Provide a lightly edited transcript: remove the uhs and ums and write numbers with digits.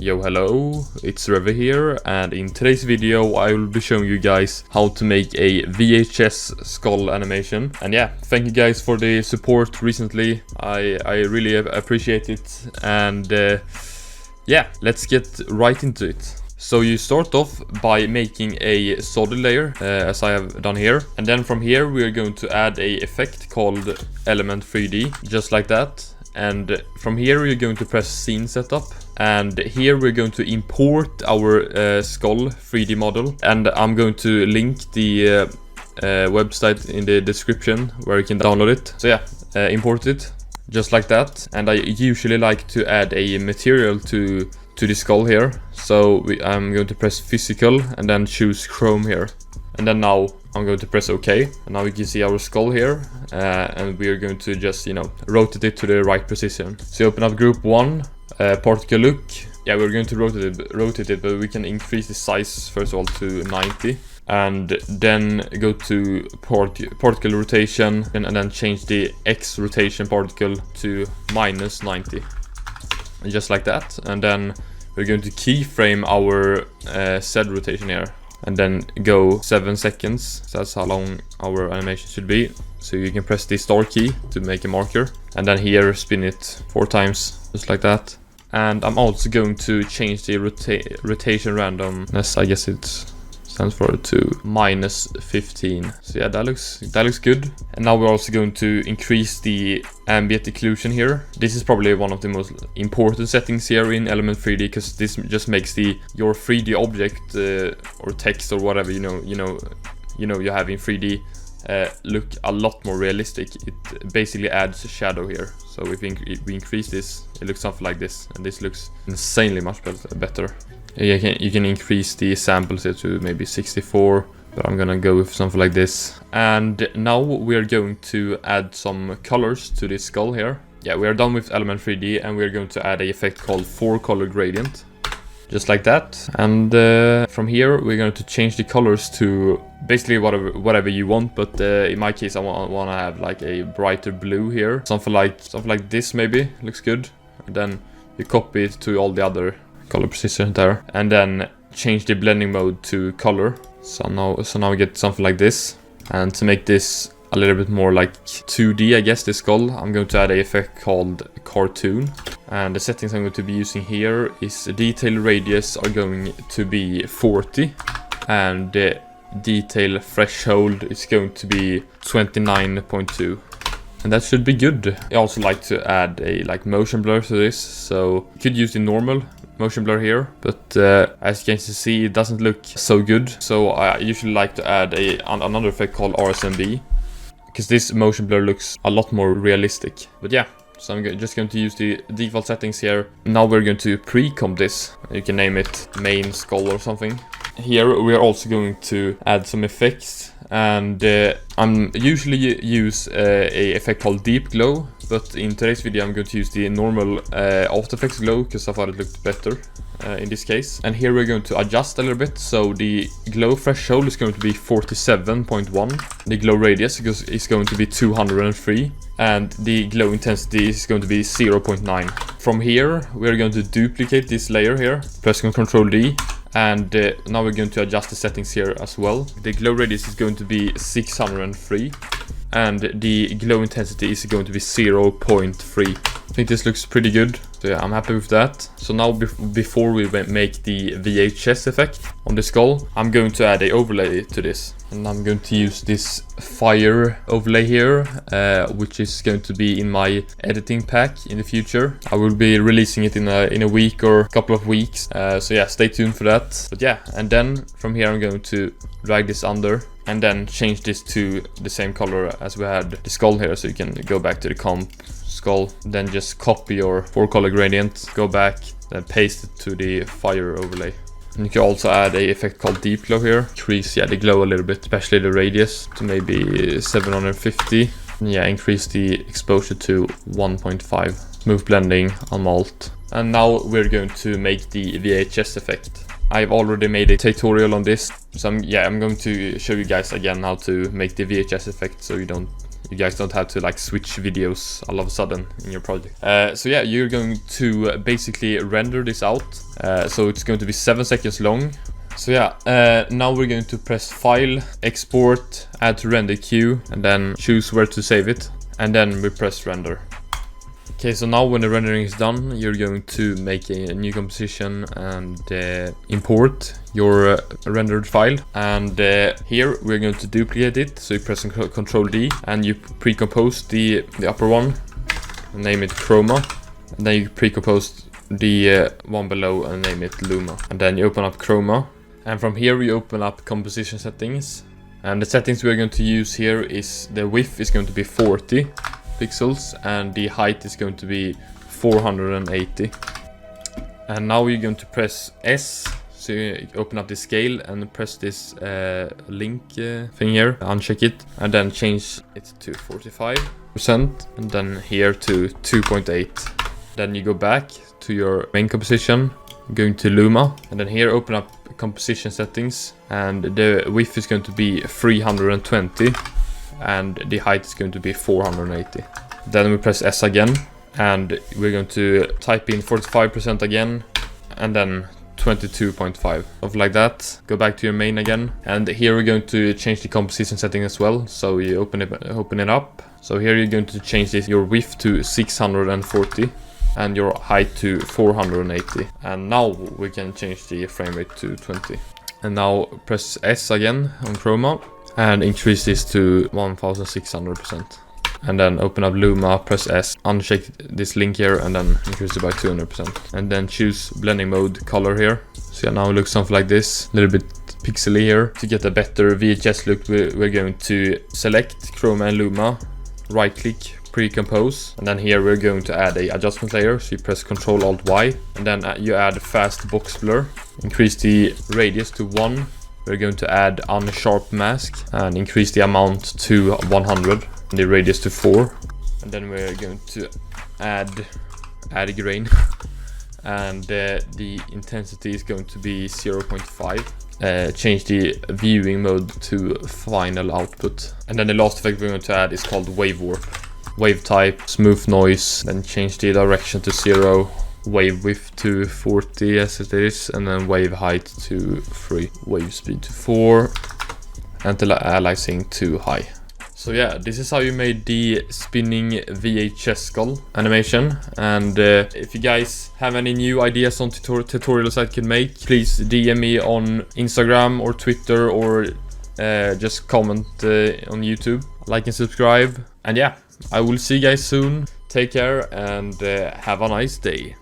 Yo, hello, it's Reva here, and in today's video I will be showing you guys how to make a VHS skull animation. And yeah, thank you guys for the support recently. I really appreciate it, and yeah, let's get right into it. So you start off by making a solid layer, as I have done here. And then from here we are going to add a effect called Element 3D, just like that. And from here we're going to press Scene Setup. And here we're going to import our skull 3D model. And I'm going to link the website in the description where you can download it. So yeah, import it, just like that. And I usually like to add a material to the skull here, so I'm going to press physical and then choose chrome here, and then now I'm going to press OK, and now we can see our skull here, and we are going to just, you know, rotate it to the right position. So you open up group 1, particle look. Yeah, we're going to rotate it, but we can increase the size first of all to 90, and then go to particle rotation, and then change the X rotation particle to -90. Just like that, and then we're going to keyframe our Z rotation here, and then go 7 seconds. So that's how long our animation should be. So you can press the star key to make a marker, and then here spin it 4 times, just like that. And I'm also going to change the rotation randomness, I guess it stands for, to -15. So yeah, that looks good. And now we're also going to increase the ambient occlusion here. This is probably one of the most important settings here in Element 3D, because this just makes your 3D object or text or whatever you have in 3D look a lot more realistic. It basically adds a shadow here. So if we increase this, it looks something like this, and this looks insanely much better. You can increase the samples here to maybe 64, but I'm gonna go with something like this. And now we are going to add some colors to this skull here. Yeah, we are done with Element 3D, and we are going to add an effect called 4-color gradient, just like that. And from here we're going to change the colors to basically whatever you want, but in my case I want to have like a brighter blue here, something like this maybe looks good. And then you copy it to all the other color position there, and then change the blending mode to color. So now we get something like this. And to make this a little bit more like 2D, I guess, this skull, I'm going to add a effect called cartoon. And the settings I'm going to be using here is detail radius are going to be 40, and the detail threshold is going to be 29.2. And that should be good. I also like to add a motion blur to this, so you could use the normal motion blur here, but as you can see, it doesn't look so good. So I usually like to add another effect called RSMB, because this motion blur looks a lot more realistic. But yeah, so I'm just going to use the default settings here. Now we're going to pre-comp this. You can name it main skull or something. Here we are also going to add some effects, and I'm usually use a effect called deep glow, but in today's video I'm going to use the normal After Effects glow, because I thought it looked better in this case. And here we're going to adjust a little bit. So the glow threshold is going to be 47.1, the glow radius is going to be 203, and the glow intensity is going to be 0.9. From here we're going to duplicate this layer here, pressing Ctrl D. And now we're going to adjust the settings here as well. The glow radius is going to be 603, and the glow intensity is going to be 0.3. I think this looks pretty good, so yeah, I'm happy with that. So now before we make the VHS effect on the skull, I'm going to add an overlay to this. And I'm going to use this fire overlay here, which is going to be in my editing pack in the future. I will be releasing it in a week or a couple of weeks, so yeah, stay tuned for that. But yeah, and then from here I'm going to drag this under, and then change this to the same color as we had the skull here. So you can go back to the comp skull, then just copy your 4-color gradient, go back, then paste it to the fire overlay. And you can also add a effect called deep glow here. Increase the glow a little bit, especially the radius to maybe 750. And yeah, increase the exposure to 1.5. Smooth blending on malt. And now we're going to make the VHS effect. I've already made a tutorial on this, so I'm going to show you guys again how to make the VHS effect, so you don't you guys don't have to like switch videos all of a sudden in your project. So yeah, you're going to basically render this out. So it's going to be 7 seconds long. So yeah, now we're going to press File, Export, Add to Render Queue, and then choose where to save it, and then we press Render. Okay, so now when the rendering is done, you're going to make a new composition and import your rendered file. And here we're going to duplicate it. So you press Control D and you pre-compose the upper one and name it Chroma. And then you pre-compose the one below and name it Luma. And then you open up Chroma. And from here we open up composition settings. And the settings we're going to use here is the width is going to be 40 pixels and the height is going to be 480. And now you're going to press S, so you open up the scale and press this link thing here, uncheck it, and then change it to 45% and then here to 2.8. Then you go back to your main composition, going to Luma, and then here open up composition settings, and the width is going to be 320 and the height is going to be 480. Then we press S again and we're going to type in 45% again and then 22.5, of like that. Go back to your main again, and here we're going to change the composition setting as well. So you open it up. So here you're going to change your width to 640 and your height to 480. And now we can change the frame rate to 20. And now press S again on Chroma and increase this to 1600%. And then open up Luma, press S, uncheck this link here and then increase it by 200%. And then choose blending mode color here. So yeah, now it looks something like this, a little bit pixely here. To get a better VHS look, we're going to select Chroma and Luma, right click, pre-compose, and then here we're going to add a adjustment layer. So you press Ctrl Alt Y and then you add fast box blur, increase the radius to 1. We're going to add unsharp mask and increase the amount to 100 and the radius to 4. And then we're going to add a grain and the intensity is going to be 0.5. Change the viewing mode to final output. And then the last effect we're going to add is called wave warp. Wave type, smooth noise, then change the direction to 0. Wave width to 40 as it is, and then wave height to 3, wave speed to 4, and Stylizing to high. So yeah, this is how you made the spinning VHS skull animation. And if you guys have any new ideas on tutorials I can make, please DM me on Instagram or Twitter, or just comment on YouTube. Like and subscribe. And yeah, I will see you guys soon. Take care and have a nice day.